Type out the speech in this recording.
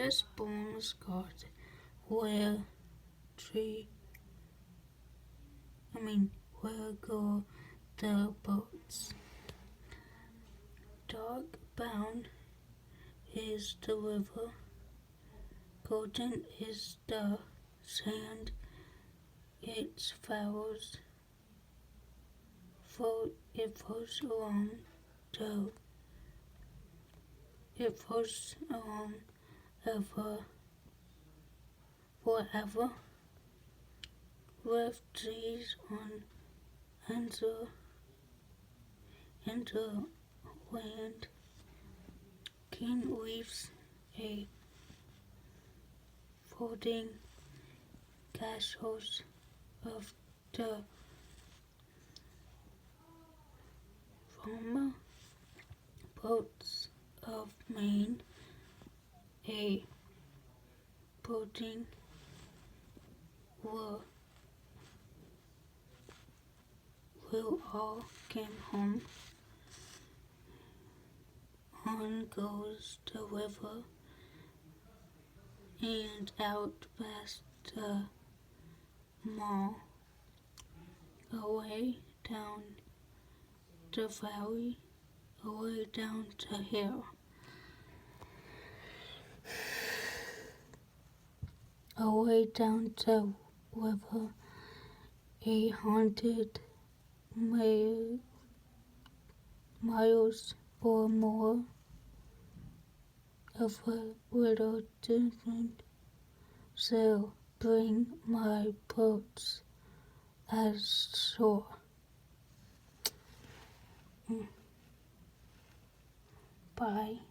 spoons got where tree where go the boats? Dark brown is the river, golden is the sand, its flowers, for it flows along the it flows along ever forever, with trees on and the land. King weaves a folding castles of the former boats of Maine, a boating will all came home. On goes the river, and out past the mall, away down the valley, away down the hill, away down the river, a haunted miles or more of a little distant sail bring my boats as shore. Bye.